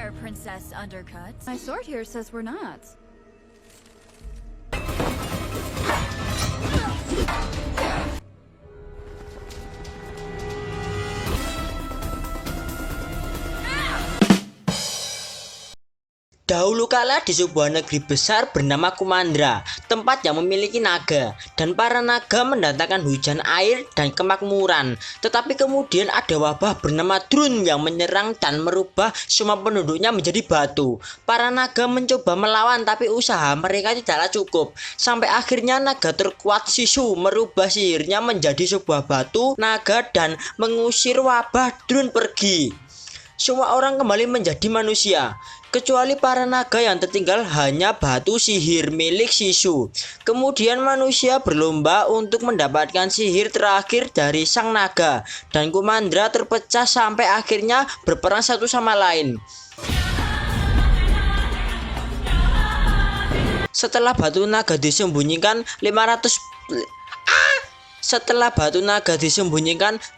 there, Princess Undercut. My sword here says we're not. Dahulu kala di sebuah negeri besar bernama Kumandra, tempat yang memiliki naga, dan para naga mendatangkan hujan air dan kemakmuran. Tetapi kemudian ada wabah bernama Drun yang menyerang dan merubah semua penduduknya menjadi batu. Para naga mencoba melawan tapi usaha mereka tidaklah cukup. Sampai akhirnya naga terkuat Sisu merubah sihirnya menjadi sebuah batu naga dan mengusir wabah Drun pergi. Semua orang kembali menjadi manusia, kecuali para naga yang tertinggal hanya batu sihir milik Sisu. Kemudian manusia berlomba untuk mendapatkan sihir terakhir dari sang naga, dan Kumandra terpecah sampai akhirnya berperang satu sama lain. Setelah batu naga disembunyikan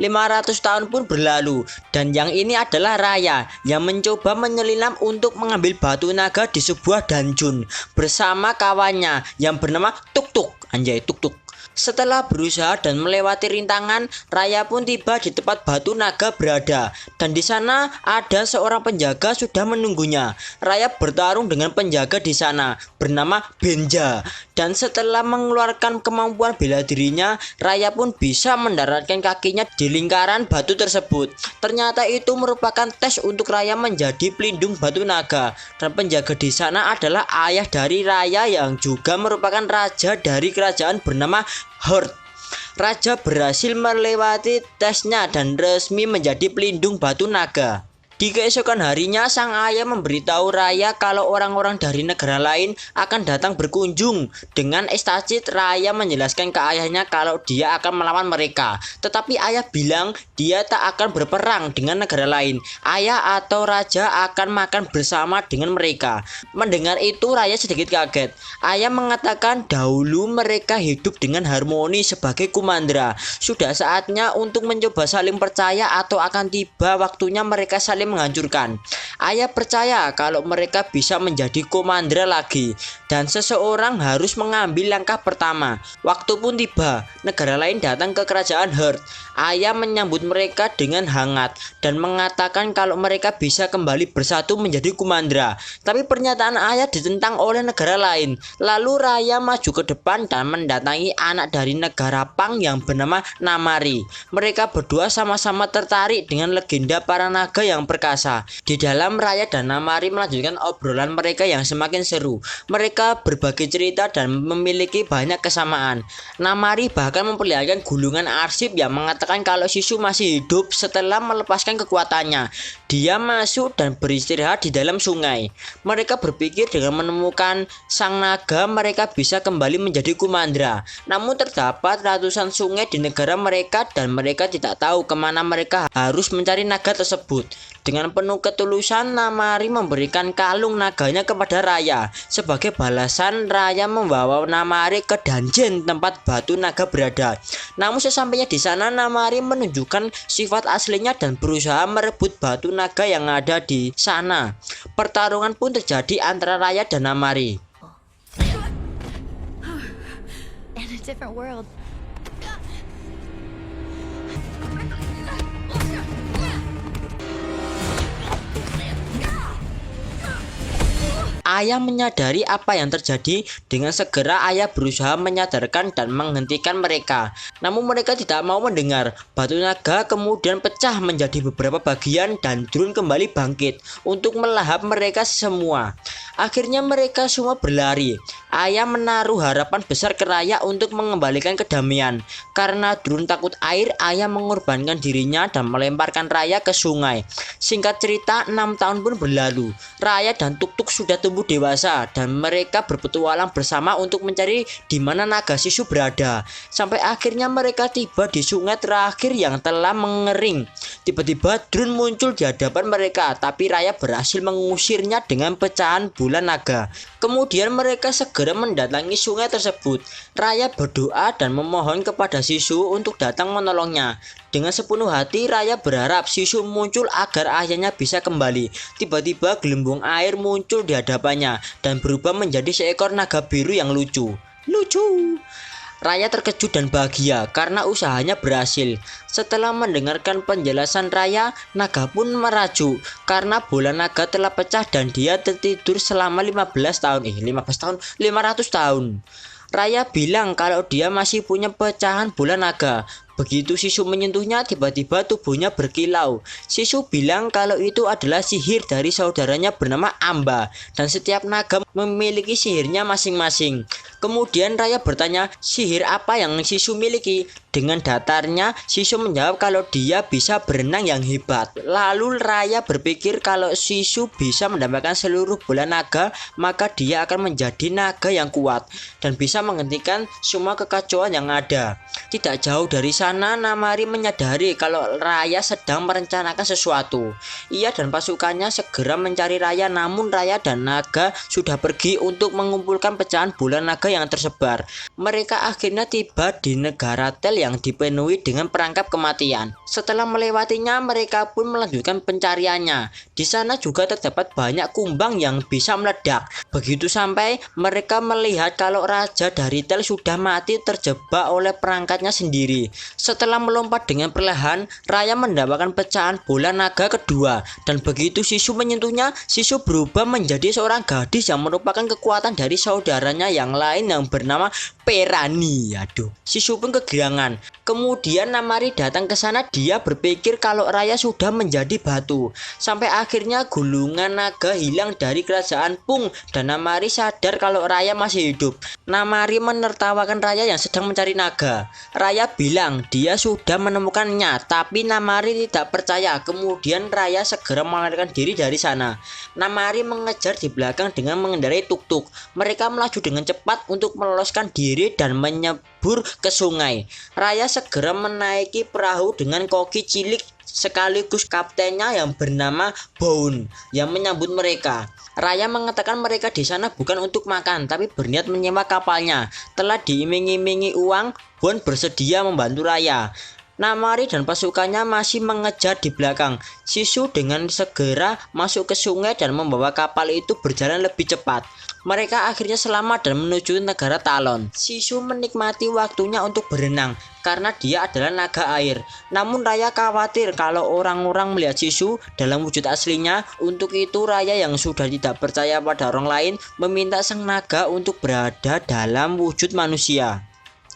500 tahun pun berlalu, dan yang ini adalah Raya yang mencoba menyelinap untuk mengambil batu naga di sebuah dungeon bersama kawannya yang bernama Tuk Tuk. Anjay, Tuk Tuk. Setelah berusaha dan melewati rintangan, Raya pun tiba di tempat batu naga berada, dan di sana ada seorang penjaga sudah menunggunya. Raya bertarung dengan penjaga di sana bernama Benja, dan setelah mengeluarkan kemampuan bela dirinya, Raya pun bisa mendaratkan kakinya di lingkaran batu tersebut. Ternyata itu merupakan tes untuk Raya menjadi pelindung batu naga, dan penjaga di sana adalah ayah dari Raya yang juga merupakan raja dari kerajaan bernama Hurt. Raja berhasil melewati tesnya dan resmi menjadi pelindung batu naga. Di keesokan harinya, sang ayah memberitahu Raya kalau orang-orang dari negara lain akan datang berkunjung. Dengan ekstasis, Raya menjelaskan ke ayahnya kalau dia akan melawan mereka. Tetapi ayah bilang dia tak akan berperang dengan negara lain. Ayah atau raja akan makan bersama dengan mereka. Mendengar itu, Raya sedikit kaget. Ayah mengatakan dahulu mereka hidup dengan harmoni sebagai Kumandra. Sudah saatnya untuk mencoba saling percaya atau akan tiba waktunya mereka saling menghancurkan. Ayah percaya kalau mereka bisa menjadi Kumandra lagi, dan seseorang harus mengambil langkah pertama. Waktu pun tiba, negara lain datang ke kerajaan Hurt. Ayah menyambut mereka dengan hangat dan mengatakan kalau mereka bisa kembali bersatu menjadi Kumandra. Tapi pernyataan ayah ditentang oleh negara lain. Lalu Raya maju ke depan dan mendatangi anak dari negara Pang yang bernama Namari. Mereka berdua sama-sama tertarik dengan legenda para naga yang perkasa. Di dalam, Raya dan Namari melanjutkan obrolan mereka yang semakin seru. Mereka berbagi cerita dan memiliki banyak kesamaan. Namari bahkan memperlihatkan gulungan arsip yang mengatakan kalau Sisu masih hidup setelah melepaskan kekuatannya. Dia masuk dan beristirahat di dalam sungai. Mereka berpikir dengan menemukan sang naga mereka bisa kembali menjadi Kumandra. Namun terdapat ratusan sungai di negara mereka dan mereka tidak tahu kemana mereka harus mencari naga tersebut. Dengan penuh ketulusan, Namari memberikan kalung naganya kepada Raya. Sebagai balasan, Raya membawa Namari ke dungeon tempat batu naga berada. Namun sesampainya di sana, Namari menunjukkan sifat aslinya dan berusaha merebut batu naga yang ada di sana. Pertarungan pun terjadi antara Raya dan Namari. In a different world. Ayah menyadari apa yang terjadi. Dengan segera ayah berusaha menyadarkan dan menghentikan mereka. Namun mereka tidak mau mendengar. Batu naga kemudian pecah menjadi beberapa bagian dan Drun kembali bangkit untuk melahap mereka semua. Akhirnya mereka semua berlari. Ayah menaruh harapan besar ke Raya untuk mengembalikan kedamaian. Karena Drun takut air, ayah mengorbankan dirinya dan melemparkan Raya ke sungai. Singkat cerita, 6 tahun pun berlalu. Raya dan Tuk Tuk sudah tumbuh dewasa dan mereka berpetualang bersama untuk mencari di mana naga Sisu berada. Sampai akhirnya mereka tiba di sungai terakhir yang telah mengering. Tiba-tiba Drun muncul di hadapan mereka, tapi Raya berhasil mengusirnya dengan pecahan bulan naga. Kemudian mereka segera mendatangi sungai tersebut. Raya berdoa dan memohon kepada Sisu untuk datang menolongnya. Dengan sepenuh hati Raya berharap Sisu muncul agar ayahnya bisa kembali. Tiba-tiba gelembung air muncul di hadapannya dan berubah menjadi seekor naga biru yang lucu. Raya terkejut dan bahagia karena usahanya berhasil. Setelah mendengarkan penjelasan Raya, naga pun merajuk karena bola naga telah pecah dan dia tertidur selama 500 tahun. Raya bilang kalau dia masih punya pecahan bola naga. Begitu Sisu menyentuhnya, tiba-tiba tubuhnya berkilau. Sisu bilang kalau itu adalah sihir dari saudaranya bernama Amba, dan setiap naga memiliki sihirnya masing-masing. Kemudian Raya bertanya, sihir apa yang Sisu miliki? Dengan datarnya, Sisu menjawab kalau dia bisa berenang yang hebat. Lalu Raya berpikir kalau Sisu bisa mendapatkan seluruh bola naga, maka dia akan menjadi naga yang kuat dan bisa menghentikan semua kekacauan yang ada. Tidak jauh dari sana, Namari menyadari kalau Raya sedang merencanakan sesuatu. Ia dan pasukannya segera mencari Raya, namun Raya dan naga sudah pergi untuk mengumpulkan pecahan bola naga yang tersebar. Mereka akhirnya tiba di negara Tel yang dipenuhi dengan perangkap kematian. Setelah melewatinya, mereka pun melanjutkan pencariannya. Di sana juga terdapat banyak kumbang yang bisa meledak. Begitu sampai, mereka melihat kalau raja dari Tel sudah mati terjebak oleh perangkatnya sendiri. Setelah melompat dengan perlahan, Raya mendapatkan pecahan bola naga kedua, dan begitu Sisu menyentuhnya, Sisu berubah menjadi seorang gadis yang merupakan kekuatan dari saudaranya yang lain yang bernama Perani. Sisu pun kegirangan. Kemudian Namari datang ke sana. Dia berpikir kalau Raya sudah menjadi batu. Sampai akhirnya gulungan naga hilang dari kerajaan Pung dan Namari sadar kalau Raya masih hidup. Namari menertawakan Raya yang sedang mencari naga. Raya bilang dia sudah menemukannya, tapi Namari tidak percaya. Kemudian Raya segera melarikan diri dari sana. Namari mengejar di belakang dengan mengendarai tuk-tuk. Mereka melaju dengan cepat untuk meloloskan diri dan menyebur ke sungai. Raya segera menaiki perahu dengan koki cilik sekaligus kaptennya yang bernama Boun yang menyambut mereka. Raya mengatakan mereka di sana bukan untuk makan, tapi berniat menyewa kapalnya. Telah diiming-imingi uang, Boun bersedia membantu Raya. Namari dan pasukannya masih mengejar di belakang. Sisu dengan segera masuk ke sungai dan membawa kapal itu berjalan lebih cepat. Mereka akhirnya selamat dan menuju negara Talon. Sisu menikmati waktunya untuk berenang karena dia adalah naga air. Namun Raya khawatir kalau orang-orang melihat Sisu dalam wujud aslinya. Untuk itu Raya yang sudah tidak percaya pada orang lain meminta sang naga untuk berada dalam wujud manusia.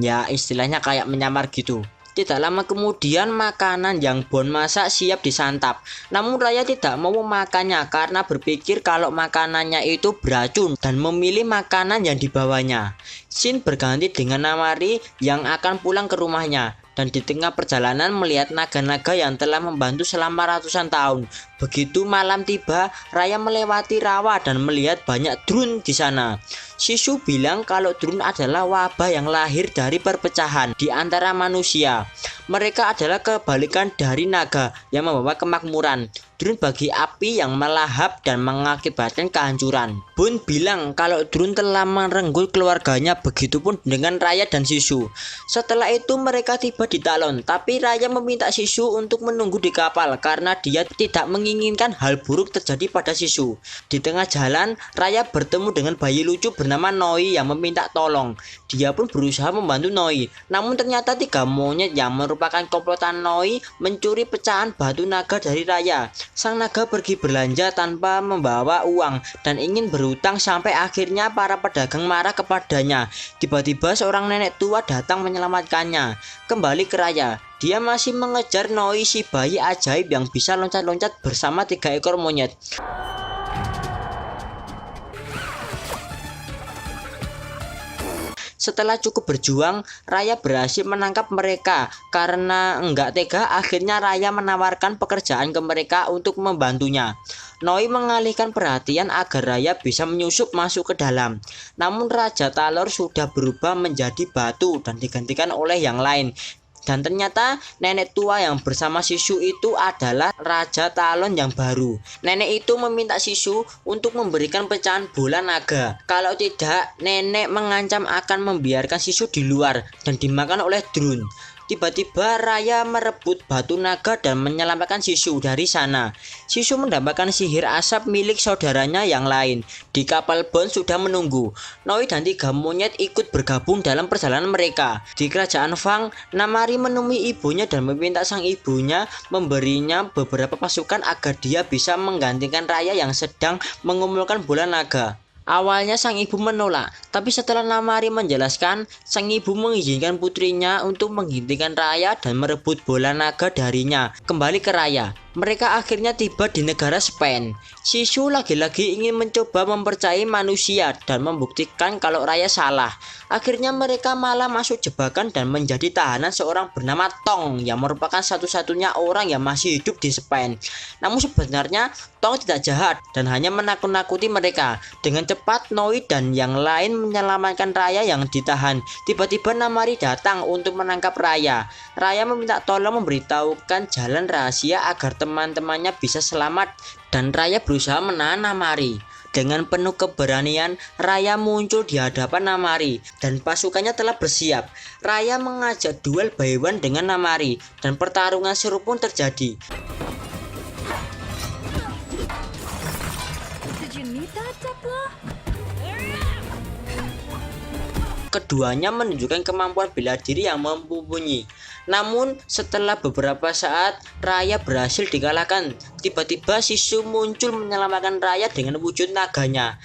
Ya, istilahnya kayak menyamar gitu. Tidak lama kemudian makanan yang Boun masak siap disantap. Namun Raya tidak mau memakannya karena berpikir kalau makanannya itu beracun dan memilih makanan yang dibawanya. Shin berganti dengan Namari yang akan pulang ke rumahnya. Dan di tengah perjalanan melihat naga-naga yang telah membantu selama ratusan tahun. Begitu malam tiba, Raya melewati rawa dan melihat banyak drun di sana. Sisu bilang kalau drun adalah wabah yang lahir dari perpecahan di antara manusia. Mereka adalah kebalikan dari naga yang membawa kemakmuran. Drun bagi api yang melahap dan mengakibatkan kehancuran. Boun bilang kalau drun telah merenggut keluarganya, begitupun dengan Raya dan Sisu. Setelah itu mereka tiba di Talon, tapi Raya meminta Sisu untuk menunggu di kapal karena dia tidak menginginkan hal buruk terjadi pada Sisu. Di tengah jalan, Raya bertemu dengan bayi lucu bernama Noi yang meminta tolong. Dia pun berusaha membantu Noi, namun ternyata 3 monyet yang merupakan komplotan Noi mencuri pecahan batu naga dari Raya. Sang naga pergi belanja tanpa membawa uang dan ingin berhutang sampai akhirnya para pedagang marah kepadanya. Tiba-tiba seorang nenek tua datang menyelamatkannya. Kembali ke Raya, dia masih mengejar Noi, si bayi ajaib yang bisa loncat-loncat bersama 3 ekor monyet. Setelah cukup berjuang, Raya berhasil menangkap mereka. Karena enggak tega, akhirnya Raya menawarkan pekerjaan ke mereka untuk membantunya. Noi mengalihkan perhatian agar Raya bisa menyusup masuk ke dalam. Namun Raja Talor sudah berubah menjadi batu dan digantikan oleh yang lain. Dan ternyata nenek tua yang bersama Sisu itu adalah Raja Talon yang baru. Nenek itu meminta Sisu untuk memberikan pecahan bola naga. Kalau tidak, nenek mengancam akan membiarkan Sisu di luar dan dimakan oleh Drun. Tiba-tiba Raya merebut batu naga dan menyelamatkan Sisu dari sana. Sisu mendapatkan sihir asap milik saudaranya yang lain. Di kapal Bond sudah menunggu. Noi dan 3 monyet ikut bergabung dalam perjalanan mereka. Di kerajaan Fang, Namari menemui ibunya dan meminta sang ibunya memberinya beberapa pasukan agar dia bisa menggantikan Raya yang sedang mengumpulkan bola naga. Awalnya sang ibu menolak, tapi setelah Namari menjelaskan, sang ibu mengizinkan putrinya untuk menghentikan Raya dan merebut bola naga darinya kembali ke Raya. Mereka akhirnya tiba di negara Spain. Sisu lagi-lagi ingin mencoba mempercayai manusia dan membuktikan kalau Raya salah. Akhirnya mereka malah masuk jebakan dan menjadi tahanan seorang bernama Tong yang merupakan satu-satunya orang yang masih hidup di Spain. Namun sebenarnya Tong tidak jahat dan hanya menakut-nakuti mereka. Dengan cepat Noi dan yang lain menyelamatkan Raya yang ditahan. Tiba-tiba Namari datang untuk menangkap Raya. Raya meminta tolong memberitahukan jalan rahasia agar teman-temannya bisa selamat dan Raya berusaha menahan Namari. Dengan penuh keberanian, Raya muncul di hadapan Namari dan pasukannya telah bersiap. Raya mengajak duel by one dengan Namari dan pertarungan seru pun terjadi. Did you need that, Tekla? Keduanya menunjukkan kemampuan bela diri yang mumpuni. Namun setelah beberapa saat Raya berhasil dikalahkan. Tiba-tiba Sisu muncul menyelamatkan Raya dengan wujud naganya.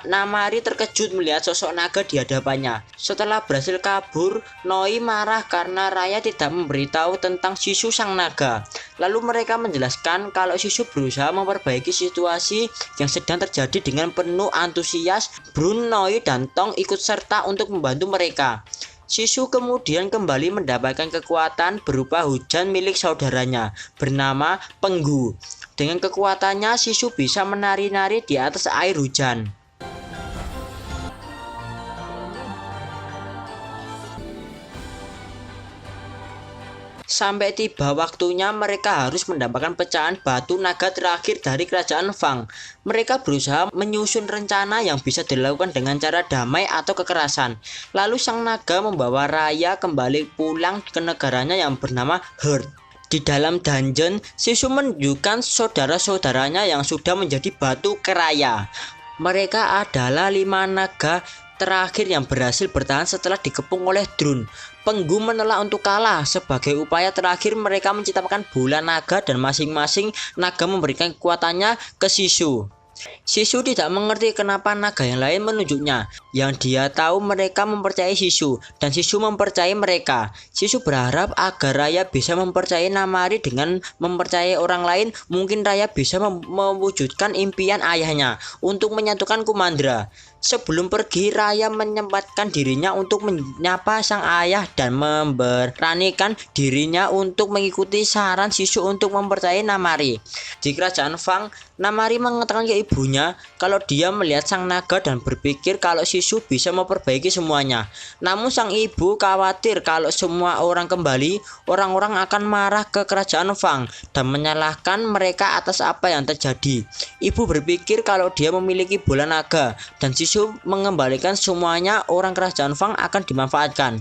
Namari terkejut melihat sosok naga di hadapannya. Setelah berhasil kabur, Noi marah karena Raya tidak memberitahu tentang Sisu sang naga. Lalu mereka menjelaskan kalau Sisu berusaha memperbaiki situasi yang sedang terjadi dengan penuh antusias. Brun, Noi, dan Tong ikut serta untuk membantu mereka. Sisu kemudian kembali mendapatkan kekuatan berupa hujan milik saudaranya bernama Penggu. Dengan kekuatannya Sisu bisa menari-nari di atas air hujan. Sampai tiba waktunya mereka harus mendapatkan pecahan batu naga terakhir dari kerajaan Fang. Mereka berusaha menyusun rencana yang bisa dilakukan dengan cara damai atau kekerasan. Lalu sang naga membawa Raya kembali pulang ke negaranya yang bernama Heart. Di dalam dungeon, Sisu menunjukkan saudara-saudaranya yang sudah menjadi batu ke Raya. Mereka adalah 5 naga terakhir yang berhasil bertahan setelah dikepung oleh Drun. Penggu menolak untuk kalah. Sebagai upaya terakhir mereka menciptakan bola naga dan masing-masing naga memberikan kekuatannya ke Sisu. Sisu tidak mengerti kenapa naga yang lain menunjuknya. Yang dia tahu mereka mempercayai Sisu dan Sisu mempercayai mereka. Sisu berharap agar Raya bisa mempercayai Namari dengan mempercayai orang lain. Mungkin Raya bisa mewujudkan impian ayahnya untuk menyatukan Kumandra. Sebelum pergi, Raya menyempatkan dirinya untuk menyapa sang ayah dan memberanikan dirinya untuk mengikuti saran Sisu untuk mempercayai Namari. Di kerajaan Fang, Namari mengatakan ke ibunya kalau dia melihat sang naga dan berpikir kalau Sisu bisa memperbaiki semuanya. Namun sang ibu khawatir kalau semua orang kembali, orang-orang akan marah ke kerajaan Fang dan menyalahkan mereka atas apa yang terjadi. Ibu berpikir kalau dia memiliki bola naga dan Sisu mengembalikan semuanya, orang kerajaan Fang akan dimanfaatkan.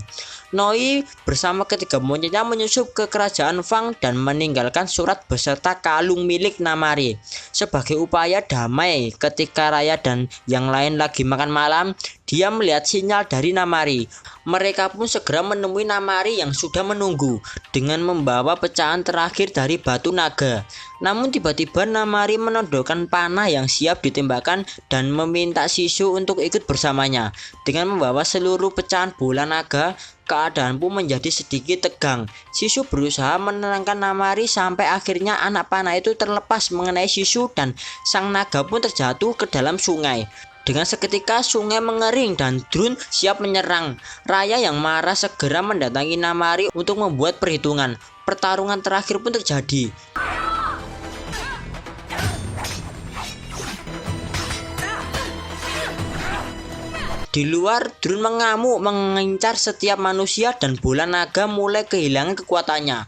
Noi bersama ketiga monyetnya menyusup ke kerajaan Fang dan meninggalkan surat beserta kalung milik Namari. Sebagai upaya damai, ketika Raya dan yang lain lagi makan malam, dia melihat sinyal dari Namari. Mereka pun segera menemui Namari yang sudah menunggu dengan membawa pecahan terakhir dari batu naga. Namun tiba-tiba Namari menodongkan panah yang siap ditembakkan dan meminta Sisu untuk ikut bersamanya. Dengan membawa seluruh pecahan bola naga, keadaan pun menjadi sedikit tegang. Sisu berusaha menenangkan Namari sampai akhirnya anak panah itu terlepas mengenai Sisu dan sang naga pun terjatuh ke dalam sungai. Dengan seketika sungai mengering dan Drun siap menyerang. Raya yang marah segera mendatangi Namari untuk membuat perhitungan. Pertarungan terakhir pun terjadi. Di luar, Drun mengamuk mengincar setiap manusia dan bola naga mulai kehilangan kekuatannya.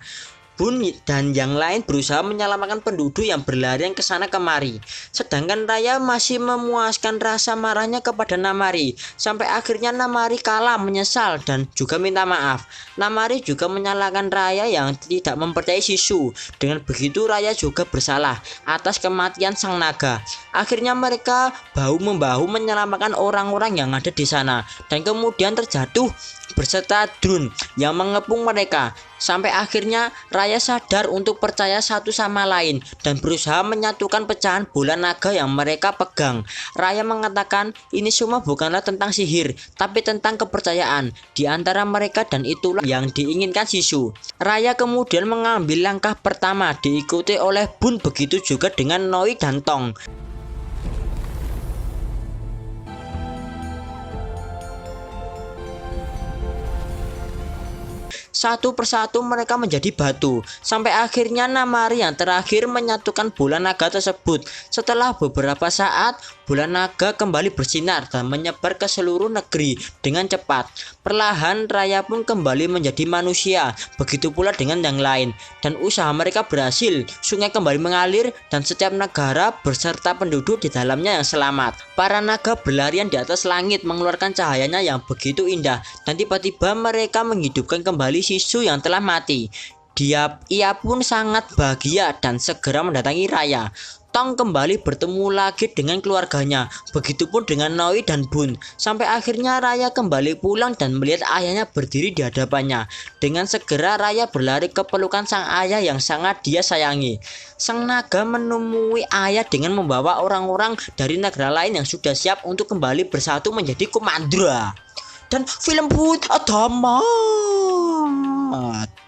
Bun dan yang lain berusaha menyelamatkan penduduk yang berlarian ke sana kemari. Sedangkan Raya masih memuaskan rasa marahnya kepada Namari. Sampai akhirnya Namari kalah menyesal dan juga minta maaf. Namari juga menyalahkan Raya yang tidak mempercayai Sisu. Dengan begitu Raya juga bersalah atas kematian sang naga. Akhirnya mereka bahu-membahu menyelamatkan orang-orang yang ada di sana. Dan kemudian terjatuh berserta Drun yang mengepung mereka. Sampai akhirnya Raya sadar untuk percaya satu sama lain dan berusaha menyatukan pecahan bola naga yang mereka pegang. Raya mengatakan ini semua bukanlah tentang sihir, tapi tentang kepercayaan di antara mereka dan itulah yang diinginkan Sisu. Raya kemudian mengambil langkah pertama diikuti oleh Bun, begitu juga dengan Noi dan Tong. Satu persatu mereka menjadi batu, sampai akhirnya Namari yang terakhir menyatukan bola naga tersebut. Setelah beberapa saat, bola naga kembali bersinar dan menyebar ke seluruh negeri dengan cepat. Perlahan Raya pun kembali menjadi manusia, begitu pula dengan yang lain. Dan usaha mereka berhasil, sungai kembali mengalir dan setiap negara beserta penduduk di dalamnya yang selamat. Para naga berlarian di atas langit mengeluarkan cahayanya yang begitu indah, dan tiba-tiba mereka menghidupkan kembali Sisu yang telah mati. Ia pun sangat bahagia dan segera mendatangi Raya. Tong kembali bertemu lagi dengan keluarganya, begitupun dengan Noi dan Bun. Sampai akhirnya Raya kembali pulang dan melihat ayahnya berdiri di hadapannya. Dengan segera Raya berlari ke pelukan sang ayah yang sangat dia sayangi. Sang naga menemui ayah dengan membawa orang-orang dari negara lain yang sudah siap untuk kembali bersatu menjadi Kumandra. Dan film pun tamat.